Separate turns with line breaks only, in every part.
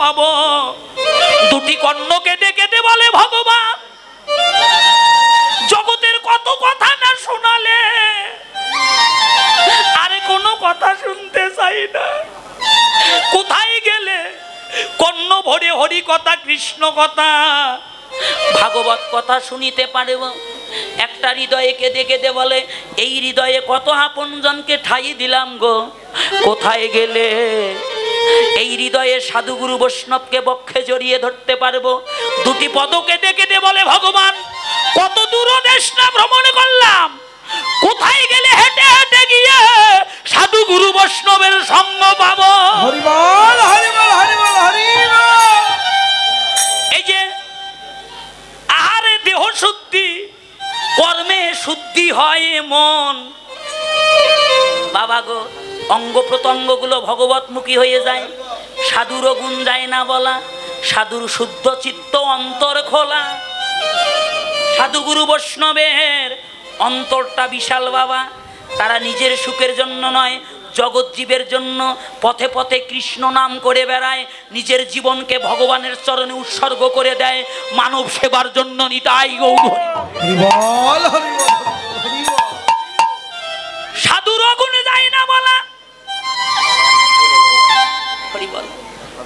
পাবো। দুটি কর্ণকে ডেকে দে বলে ভগবান, জগতের কত কথা না শোনালে আরে কোনো কথা শুনতে চাই না। কোথায় গেলে কর্ণ ভরে হরি কথা কৃষ্ণ কথা ভাগবত কথা শুনিতে পারব। একটা হৃদয়ে কেঁদে কেঁদে বলে এই হৃদয়ে কত আপনজনকে ঠাই দিলাম গো, কোথায় গেলে এই হৃদয়ে সাধুগুরু বৈষ্ণবকে বক্ষে জড়িয়ে ধরতে পারবো। দুটি পদ কেঁদে কেঁদে বলে ভগবান, কত দূর দেশ না ভ্রমণ করলাম, কোথায় গেলে হেঁটে হেঁটে গিয়ে সাধুগুরু বৈষ্ণবের সঙ্গ পাবো।
হরি বল হরি বল হরি বল হরি বল।
এই যে আহারে দেহ শুদ্ধি, কর্মে শুদ্ধি হয় মন। বাবা গো, অঙ্গ প্রত্যঙ্গ গুলো ভগবতমুখী হয়ে যায়, সাধুর গুণ যায় না বলা। সাধুর শুদ্ধ চিত্ত অন্তর খোলা। সাধুগুরু বৈষ্ণবের অন্তরটা বিশাল বাবা। তারা নিজের সুখের জন্য নয়, জগৎ জীবের জন্য পথে পথে কৃষ্ণ নাম করে বেড়ায়, নিজের জীবনকে ভগবানের চরণে উৎসর্গ করে দেয় মানব সেবার জন্য। নিতাই গৌর
হরি বল হরি বল হরি বল।
সাধুর গুণে যায় না বলা। হরি বল।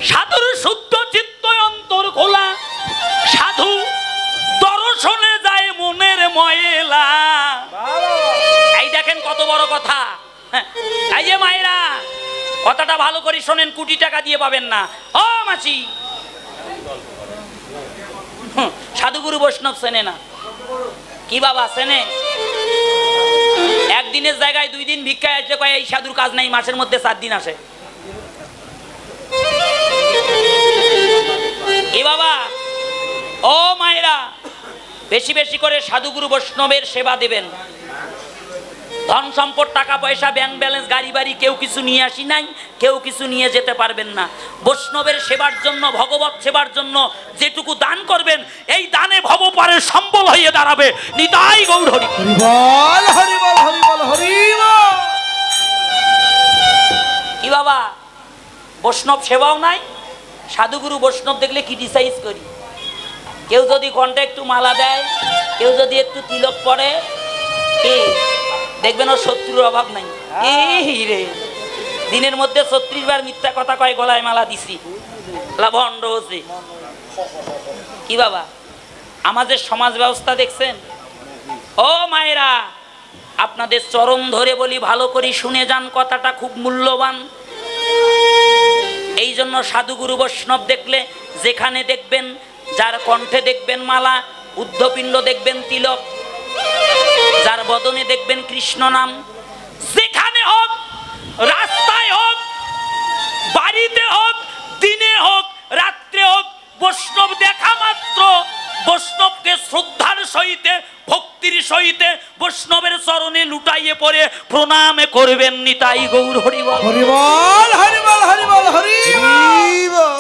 সাধুর শুদ্ধ চিত্ত অন্তর খোলা। সাধু দর্শনে যায় মনের ময়লা। এই দেখেন কত বড় কথা। এই যে মায়েরা, কথাটা ভালো করে শোনেন, কোটি টাকা দিয়ে পাবেন না। ও মাসি, সাধুগুরু বৈষ্ণব চেনে না কি বাবা? চেনে? একদিনের জায়গায় 2 দিন ভিক্ষায় আসে, কয় এই সাধুর কাজ নাই, মাসের মধ্যে 4 দিন আসে। এ বাবা, ও মায়েরা, বেশি বেশি করে সাধুগুরু বৈষ্ণবের সেবা দেবেন। ধন সম্পদ, টাকা পয়সা, ব্যাংক ব্যালেন্স, গাড়ি বাড়ি কেউ কিছু নিয়ে আসি নাই, কেউ কিছু নিয়ে যেতে পারবেন না। বৈষ্ণবের সেবার জন্য, ভগবত সেবার জন্য যেটুকু দান করবেন, এই দানে ভবপারের সম্বল হয়ে দাঁড়াবে। নিতাই গৌর হরি
বল হরি বল হরি বল হরি বল।
কি বাবা, বৈষ্ণব সেবাও নাই, সাধুগুরু বৈষ্ণব দেখলে ক্রিটিসাইজ করি। কেউ যদি ঘন্টা একটু মালা দেয়, কেউ যদি একটু তিলক পরে, দেখবেন ওর শত্রুর অভাব নাই। এই রে, দিনের মধ্যে 36 বার মিথ্যা কথা কয়, গলায় মালা দিছি, ভণ্ড হচ্ছে। কি বাবা, আমাদের সমাজ ব্যবস্থা দেখছেন? ও মায়েরা, আপনাদের চরণ ধরে বলি, ভালো করে শুনে যান, কথাটা খুব মূল্যবান। এই জন্য সাধুগুরু বৈষ্ণব দেখলে যেখানে দেখবেন, যার কণ্ঠে দেখবেন মালা, উদ্ধপিণ্ড দেখবেন তিলক, যার বদনে দেখবেন কৃষ্ণ নাম, যেখানে হোক, রাস্তায় হোক, বাড়িতে হোক, দিনে হোক, রাত্রে হোক, বৈষ্ণব দেখা মাত্র বৈষ্ণবকে শ্রদ্ধার সহিতে, ভক্তির সহিতে বৈষ্ণবের চরণে লুটাইয়ে পড়ে প্রণামে করবেন। নিতাই গৌর হরি বল
হরি বল হরি বল হরি বল হরি বল।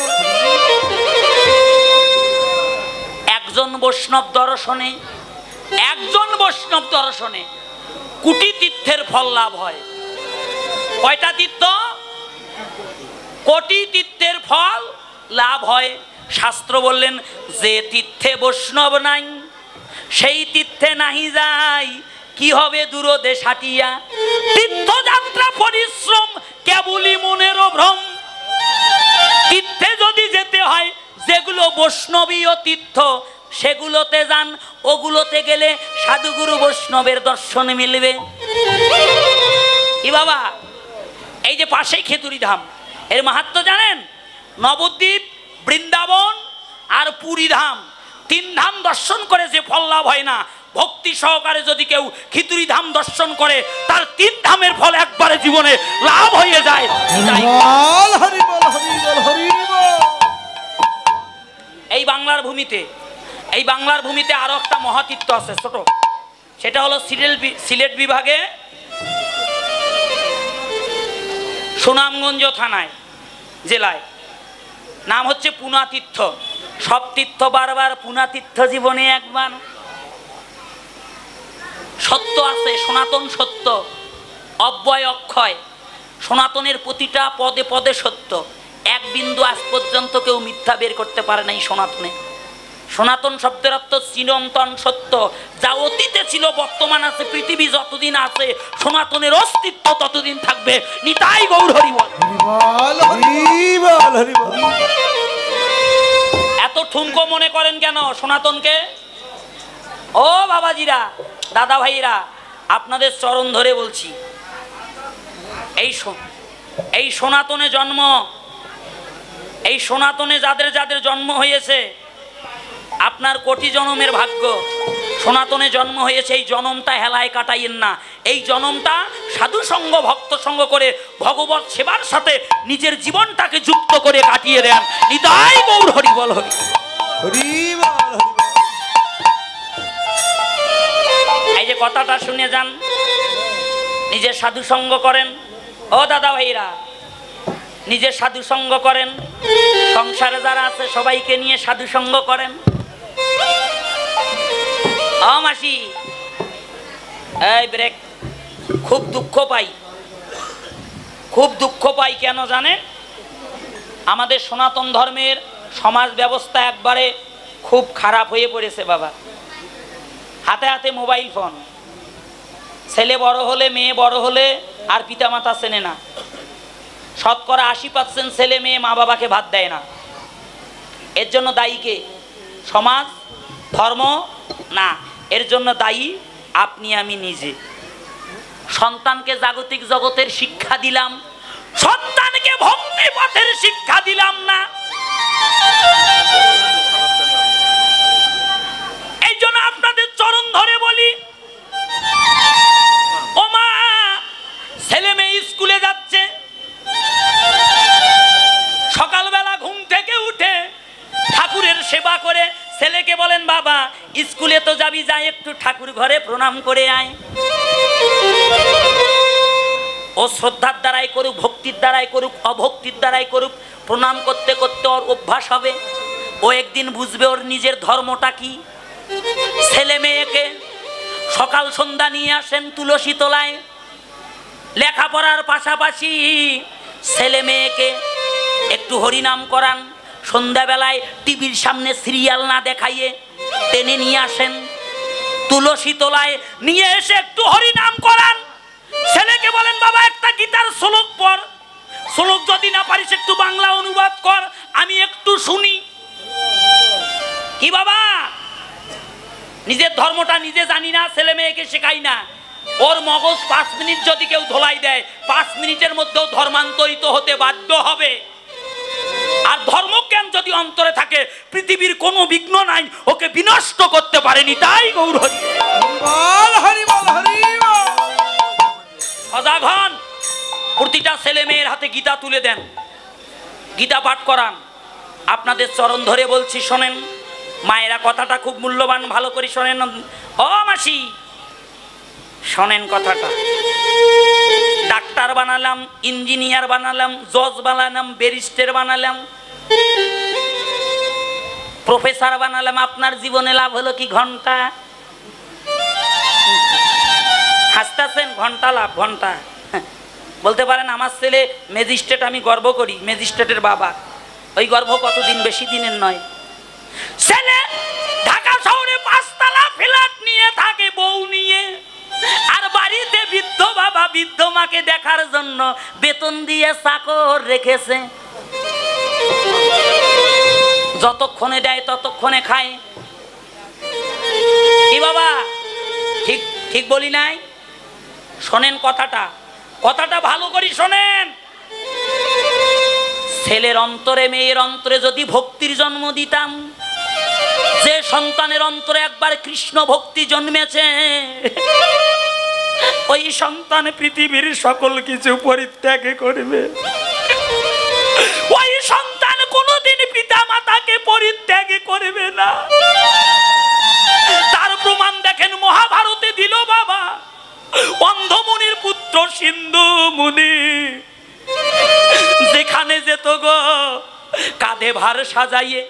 একজন বৈষ্ণব দর্শনে, একজন বৈষ্ণব দর্শনে কোটি তীর্থের ফল লাভ হয়। কয়টা তীর্থ? কোটি তীর্থের ফল লাভ হয়। শাস্ত্র বললেন, যে তীর্থে বৈষ্ণব নাই, সেই তীর্থে নাহি যাই, কি হবে দূরদেশ হাটিয়া। তীর্থযাত্রা পরিশ্রম, কেবলই মনের ভ্রম। তীর্থে যদি যেতে হয়, যেগুলো বৈষ্ণবীয় তীর্থ, সেগুলোতে যান। ওগুলোতে গেলে সাধুগুরু বৈষ্ণবের দর্শন মিলবে। কি বাবা, এই যে পাশেই খেতুরি ধাম, এর মাহাত্ম্য জানেন? নবদ্বীপ, বৃন্দাবন আর পুরী ধাম, 3 ধাম দর্শন করে যে ফল লাভ হয় না, ভক্তি সহকারে যদি কেউ খিতুরি ধাম দর্শন করে, তার 3 ধামের ফল একবারে জীবনে লাভ হয়ে যায়। এই বাংলার ভূমিতে, এই বাংলার ভূমিতে আরো একটা মহাতীর্থ আছে ছোট, সেটা হলো সিলেট বিভাগে সুনামগঞ্জ থানায়, জেলায়, নাম হচ্ছে পুনাতীর্থ। সব তীর্থ বারবার, পুনাতীর্থ জীবনে একবার। সত্য আছে, সনাতন সত্য, অব্যয় অক্ষয়। সনাতনের প্রতিটা পদে পদে সত্য। এক বিন্দু আজ পর্যন্ত কেউ মিথ্যা বের করতে পারে নাই সনাতনে। সনাতন শব্দের অর্থ চিরন্তন সত্য, যা অতীতে ছিল বর্তমান আছে, পৃথিবী যতদিন আছে সনাতনের অস্তিত্ব ততদিন থাকবে। নিতাই গৌর হরি বল। এত ঠুনকো মনে করেন কেন সনাতনকে? ও বাবাজিরা, দাদা ভাইরা, আপনাদের চরণ ধরে বলছি, এই সনাতনে জন্ম, এই সনাতনে যাদের যাদের জন্ম হয়েছে, আপনার কোটি জনমের ভাগ্য। সনাতনে জন্ম হয়েছে, এই জনমটা হেলায় কাটাইয়েন না। এই জনমটা সাধু সঙ্গ ভক্ত সঙ্গ করে ভগবত সেবার সাথে নিজের জীবনটাকে যুক্ত করে কাটিয়ে দেন। নিতাই গৌর হরি বল। হরি এই যে কথাটা শুনে যান, নিজের সাধু সঙ্গ করেন। ও দাদা ভাইরা, নিজের সাধু সঙ্গ করেন, সংসারে যারা আছে সবাইকে নিয়ে সাধু সঙ্গ করেন। ও মাসি, এই ব্রেক। খুব দুঃখ পাই, খুব দুঃখ পাই। কেন জানেন? আমাদের সনাতন ধর্মের সমাজ ব্যবস্থা একবারে খুব খারাপ হয়ে পড়েছে বাবা। হাতে হাতে মোবাইল ফোন, ছেলে বড় হলে মেয়ে বড় হলে আর পিতামাতা চেনে না। শতকরা 80% ছেলে মেয়ে মা বাবাকে ভাত দেয় না। এর জন্য দায়ী কে? সমাজ, ধর্ম না, এর জন্য দায়ী আপনি আমি নিজে। সন্তানকে জাগতিক জগতের শিক্ষা দিলাম, সন্তানকে ভক্তি পথের শিক্ষা দিলাম না। এই জন্য আপনাদের চরণ ধরে বলি, ও মা, ছেলে মেয়ে স্কুলে যাচ্ছে, সকালবেলা ঘুম থেকে উঠে ঠাকুরের সেবা করে ছেলেকে বলেন, বাবা স্কুলে তো যাবি, যাই একটু ঠাকুর ঘরে প্রণাম করে আয়। ও শ্রদ্ধার দ্বারাই করুক, ভক্তির দ্বারাই করুক, অভক্তির দ্বারাই করুক, প্রণাম করতে করতে ওর অভ্যাস হবে। ও একদিন বুঝবে ওর নিজের ধর্মটা কি। ছেলে মেয়েকে সকাল সন্ধ্যা নিয়ে আসেন তুলসী তলায়, লেখাপড়ার পাশাপাশি ছেলে মেয়েকে একটু হরিনাম করান। সন্ধ্যাবেলায় টিভির সামনে সিরিয়াল না দেখাইয়ে টেনে নিয়ে আসেন তুলসী তলায়, নিয়ে এসে একটু হরিনাম করান। ছেলেকে বলেন, বাবা একটা গীতার শ্লোক পড়, শ্লোক যদি না পারিস একটু বাংলা অনুবাদ কর, আমি একটু শুনি। কি বাবা, নিজের ধর্মটা নিজে জানি না, ছেলে মেয়েকে শেখাই না। ওর মগজ 5 মিনিট যদি কেউ ধোলাই দেয়, 5 মিনিটের মধ্যেও ধর্মান্তরিত হতে বাধ্য হবে। আর ধর্মজ্ঞান যদি অন্তরে থাকে, পৃথিবীর কোনো বিঘ্ন নাই ওকে বিনষ্ট করতে পারেনি। তাই গৌর হরি সজাগ হন। প্রতিটা ছেলে মেয়ের হাতে গীতা তুলে দেন, গীতা পাঠ করান। আপনাদের চরণ ধরে বলছি, শোনেন মায়েরা, কথাটা খুব মূল্যবান, ভালো করে শোনেন। ও মাসি, শোনেন কথাটা। ডাক্তার বানালাম, ইঞ্জিনিয়ার বানালাম, জজ বানালাম, ব্যারিস্টার বানালাম, প্রফেসর বানালাম, আপনার জীবনে লাভ হলো কি? ঘন্টা। হাসতেছেন, ঘন্টা লাভ, ঘন্টা। বলতে পারেন আমার ছেলে ম্যাজিস্ট্রেট, আমি গর্ব করি, ম্যাজিস্ট্রেটের বাবা। ওই গর্ব কতদিন, বেশি দিনের নয়। ছেলে ঢাকা শহরে 5 তলা ফ্ল্যাট নিয়ে থাকে বউ নিয়ে, আর বাড়িতে বৃদ্ধ বাবা বৃদ্ধ মাকে দেখার জন্য বেতন দিয়ে চাকর রেখেছে। যতক্ষণে দেয় ততক্ষণে খায়। কি বাবা, ঠিক ঠিক বলি নাই? শোনেন কথাটা, কথাটা ভালো করে শোনেন। ছেলের অন্তরে মেয়ের অন্তরে যদি ভক্তির জন্ম দিতাম, যে সন্তানের অন্তরে একবার কৃষ্ণ ভক্তি জন্মেছে, ওই সন্তান পৃথিবীর সকল কিছু পরিত্যাগ করবে। ওই সন্তান কোনোদিন পিতা মাতাকে পরিত্যাগ করবে না। তার প্রমাণ দেখেন মহাভারতে দিল বাবা। অন্ধমুনির পুত্র সিন্ধু মুনি যেখানে যেত গো, কাঁধে ভার সাজাইয়ে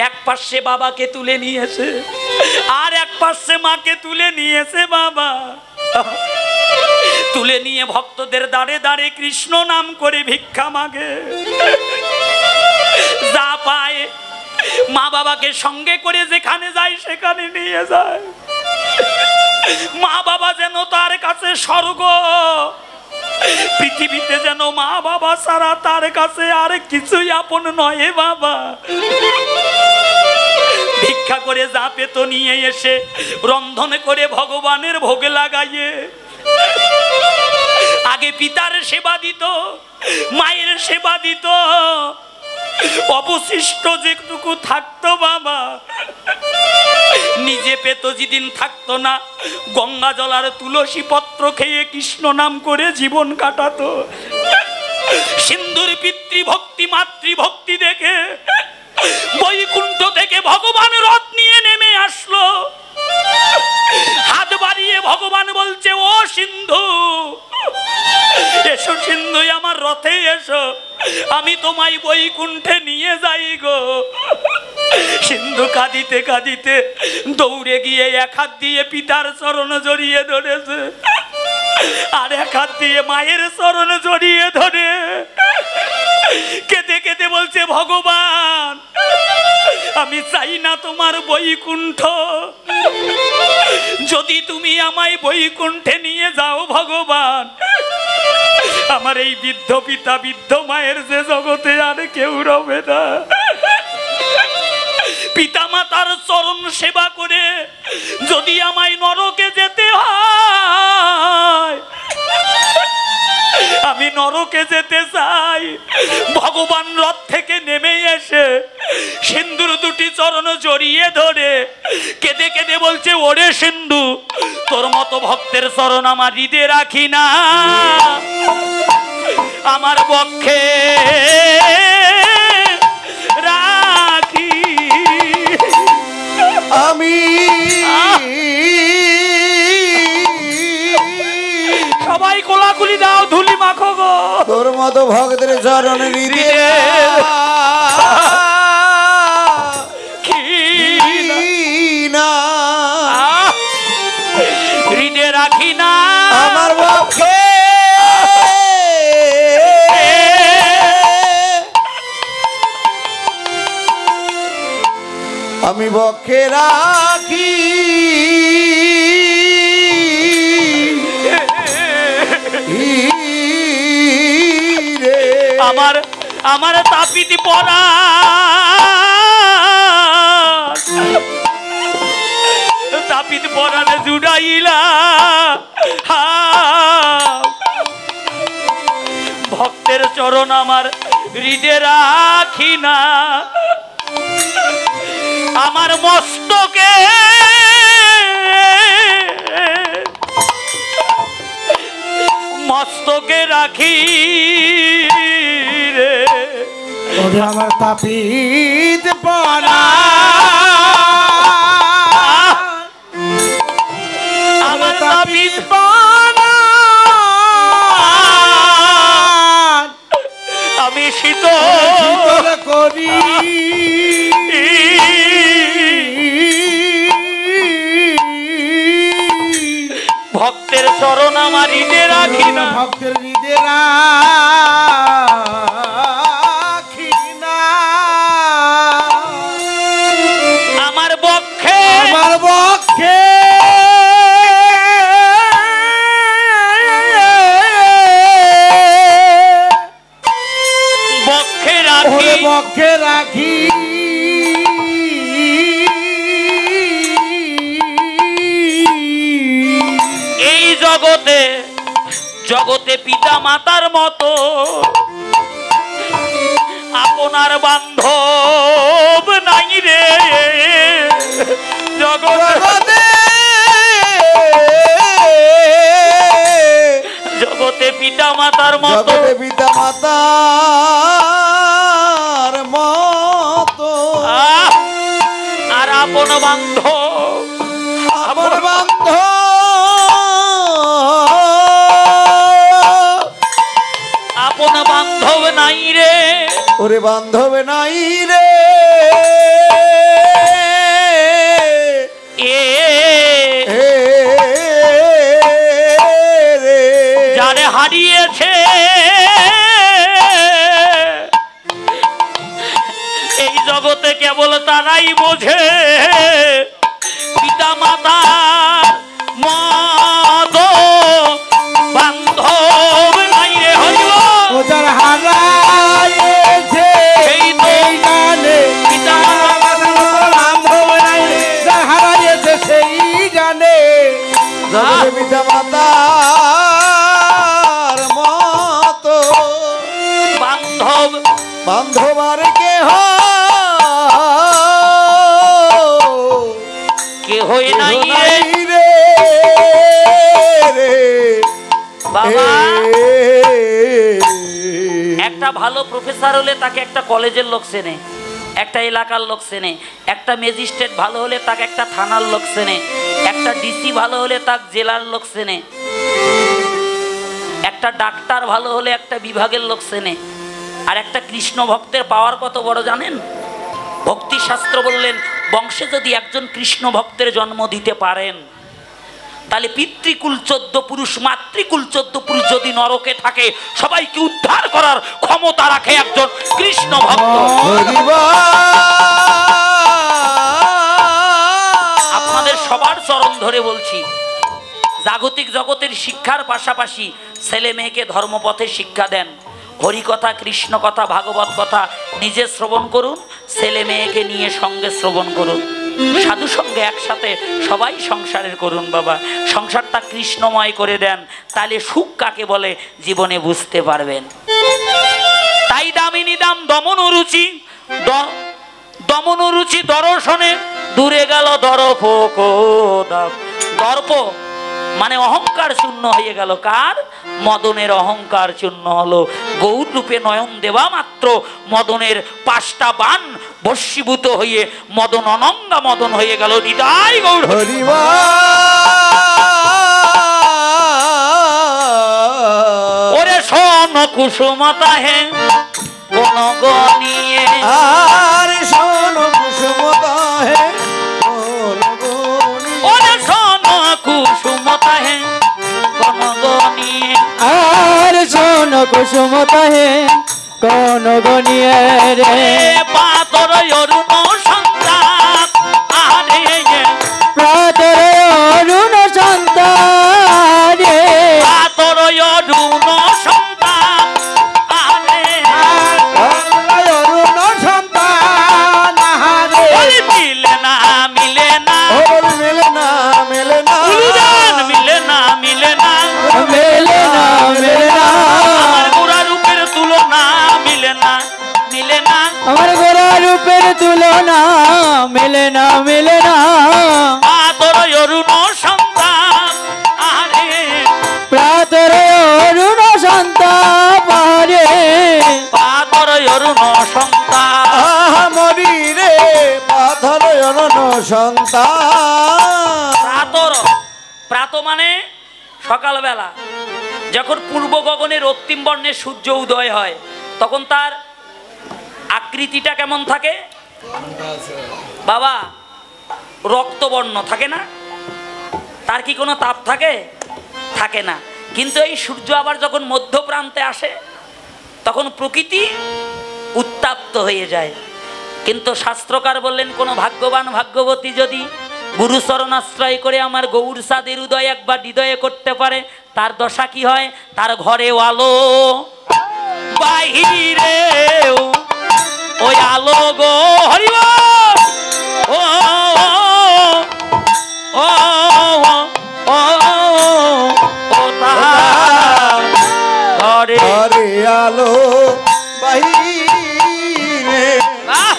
এক পাশে বাবাকে তুলে নিয়েছে, আর এক পাশে মাকে তুলে নিয়েছে বাবা। তুলে নিয়ে ভক্তদের দাঁড়ে দাঁড়ে কৃষ্ণ নাম করে ভিক্ষা মাগে। যা পায় মা বাবাকে সঙ্গে করে যেখানে যায় সেখানে নিয়ে যায়। মা বাবা যেন তার কাছে স্বর্গ, পৃথিবীতে যেন মা বাবা ছাড়া তার কাছে আর কিছুই আপন নয়। বাবা ভিক্ষা করে যা পেত নিয়ে এসে রন্ধন করে ভগবানের ভোগে লাগাইয়ে আগে পিতার সেবা দিত, মায়ের সেবা দিত, অবশিষ্ট যেটুকু থাকতো বাবা নিজে পেত, যেদিন থাকতো না গঙ্গা জল আর তুলসী পত্র খেয়ে কৃষ্ণ নাম করে জীবন কাটাতো। সিন্ধুর পিতৃভক্তি মাতৃভক্তি দেখে বৈকুণ্ঠ থেকে ভগবান রথ নিয়ে নেমে আসলো। হাত বাড়িয়ে ভগবান বলছে, ও সিন্ধু এসো, সিন্ধু আমার রথে এসো, আমি তোমায় বৈকুণ্ঠে নিয়ে যাই গো। সিন্ধু কাঁদিতে কাঁদিতে দৌড়ে গিয়ে এক হাত দিয়ে পিতার চরণ জড়িয়ে ধরেছে, আর এক হাত দিয়ে মায়ের চরণ জড়িয়ে ধরে কেঁদে কেঁদে বলছে, ভগবান আমি চাই না তোমার বৈকুণ্ঠ, যদি তুমি আমায় বৈকুণ্ঠে নিয়ে যাও ভগবান, আমার এই বৃদ্ধ পিতা বৃদ্ধ মায়ের যে জগতে আর কেউ রবে না। পিতা মাতার চরণ সেবা করে যদি আমায় নরকে যেতে হয়, আমি নরকে যেতে চাই। ভগবান রথ থেকে নেমে এসে সিন্ধুর দুটি চরণ জড়িয়ে ধরে কেঁদে কেঁদে বলছে, ওরে সিন্ধু তোর মতো ভক্তের চরণ আমার হৃদয়ে রাখি না, আমার বক্ষে রাখি।
আমি
সবাই কোলাকুলি দাও, ধুলি মাখো গো।
তোর মতো ভক্তের চরণ হৃদয়ে না,
হৃদয়ে রাখি না,
আমার পক্ষে আমি পক্ষে রাখি।
আমার আমার তাপিতি পড়া তাপিত পড়ানে জুড়াইলা ভক্তের চরণ আমার হৃদয়ে রাখি না, আমার মস্তকে মস্তকে রাখি রে।
আমার তাপিত পড়া
আমার তাপিত
পড়া
আমি শীতল
করি
ভক্তের চরণ আমার হৃদয়ে রাখি না,
ভক্তের হৃদয়ে রাখি না,
আমার বক্ষে
আমার বক্ষে
বক্ষে রাখি,
বক্ষে রাখি।
এই জগতে জগতে পিতা মাতার মতো আপনার বান্ধব নাই রে। জগতে জগতে পিতা মাতার মতো,
পিতা মাতার মতো
আর আপন বান্ধব,
আমার বান্ধব
আপন বান্ধব নাই রে।
ওরে বান্ধব নাই রে,
এ
রে মাতার মতো
বান্ধব
বান্ধবার কেহ
কেহই নাই
রে রে
বাবা। একটা ভালো প্রফেসর হলে তাকে একটা কলেজের লোক চেনে, একটা এলাকার লোক চেনে, একটা ম্যাজিস্ট্রেট ভালো হলে তাকে একটা থানার লোক চেনে, একটা ডিসি ভালো হলে তাকে জেলার লোক চেনে, একটা ডাক্তার ভালো হলে একটা বিভাগের লোক চেনে। আর একটা কৃষ্ণ ভক্তের পাওয়ার কত বড় জানেন? ভক্তি শাস্ত্র বললেন, বংশে যদি একজন কৃষ্ণ ভক্তের জন্ম দিতে পারেন, তাহলে পিতৃকুল 14 পুরুষ, মাতৃকুল 14 পুরুষ যদি নরকে থাকে, সবাইকে উদ্ধার করার ক্ষমতা রাখে একজন কৃষ্ণ ভক্ত। আপনাদের সবার চরণ ধরে বলছি, জাগতিক জগতের শিক্ষার পাশাপাশি ছেলে মেয়েকে ধর্মপথে শিক্ষা দেন। হরিকথা, কৃষ্ণ কথা, ভাগবত কথা নিজে শ্রবণ করুন, ছেলে মেয়েকে নিয়ে সঙ্গে শ্রবণ করুন, সাধু সঙ্গে একসাথে সবাই সংসারের করুন বাবা। সংসারটা কৃষ্ণময় করে দেন, তাহলে সুখ কাকে বলে জীবনে বুঝতে পারবেন। তাই দামিনী দাম দমনরুচি, দমনরুচি দর্শনে দূরে গেল দর্প কোদাব। দর্প মানে অহংকার শূন্য হয়ে গেল। কার? মদনের অহংকার শূন্য হলো। গৌর রূপে নয়ন দেওয়া মাত্র মদনের 5টা বাণ বশীভূত হয়ে মদন অনঙ্গা মদন হয়ে গেল। নিতাই গৌর
হরিবা
ওরে শোন কুসুমতা হে কোন গনিয়ে,
আর শোন কুসুমতা হে
ওরে শোন কুসুমতা হে কোন গনিয়ে,
আর শোন কুসুমতা হে কোন গনিয়ে রে।
পাতর অরুণ সন্তান আরে
প্রাতর অরুণ সন্তান রে,
পাতর অরুণ সন্তান আরে
অরুণ সন্তান আহারে
ওরে মিলে না মিলে না,
ওর মেলে না মেলে না
গুরুদান মিলে না মিলে না,
মেলে না মেলে না,
আমার গোরা রূপের তুলনা মিলে না মিলে না,
আমার গোরা রূপের তুলনা মেলে না মেলে না।
পাতর অরুণ সন্তান আরে
প্রাতর অরুণ সন্তান রে,
পাতর অরুণ সন্তান।
আহা মরি রে পাথর অরুণ সন্তান
প্রাতর, প্রাত মানে সকালবেলা, যখন পূর্ব গগনে রক্তিম বর্ণের সূর্য উদয় হয়, তখন তার আকৃতিটা কেমন থাকে বাবা? রক্তবর্ণ থাকে না? তার কি কোনো তাপ থাকে? থাকে না। কিন্তু এই সূর্য আবার যখন মধ্য প্রান্তে আসে, তখন প্রকৃতি উত্তাপ্ত হয়ে যায়। কিন্তু শাস্ত্রকার বললেন, কোনো ভাগ্যবান ভাগ্যবতী যদি গুরুচরণ আশ্রয় করে আমার গৌর সাদের উদয় একবার হৃদয়ে করতে পারে, তার দশা কি হয়? তার ঘরেও আলো, বাহিরে ওই আলো গো। হরিব ও ও ও ও তাহার ঘরে
ঘরে আলো বাহিরে
আহ!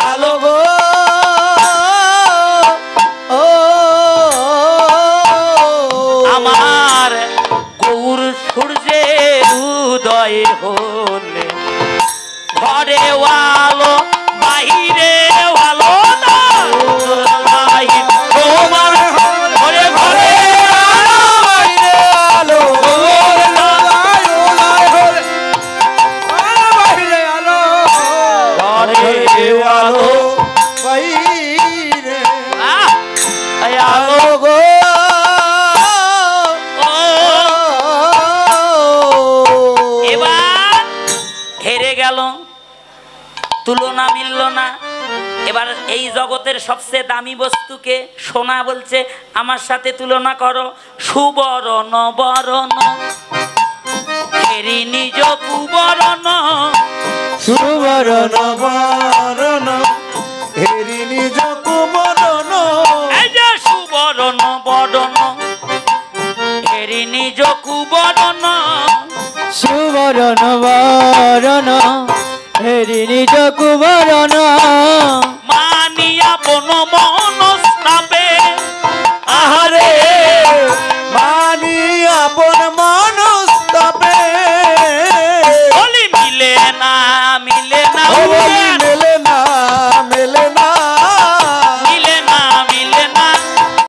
আলো গো ও
আমার গৌর সূর্যের উদয় হলে ঘরে আলো বাহিরে আলো না, তোমার ঘরে ঘরে আলো,
বাইরে আলো বাইরে আলো
ঘরে
আলো বাইরে
আহ! এই আলো
আলো গো
ও এবার হেরে গেল, তুলনা মিলল না। এবার এই জগতের সবচেয়ে দামি বস্তুকে সোনা বলছে, আমার সাথে তুলনা করো। সুবরণ বরণ হেরি নিজ কুবরণ,
সুবরণ বরণ হেরি নিজ কুবরণ
এই যে সুবরণ বরণ কুবরণ
সুবরণ বরণ হেরি নিজ কুবরণ
মানিয়া বন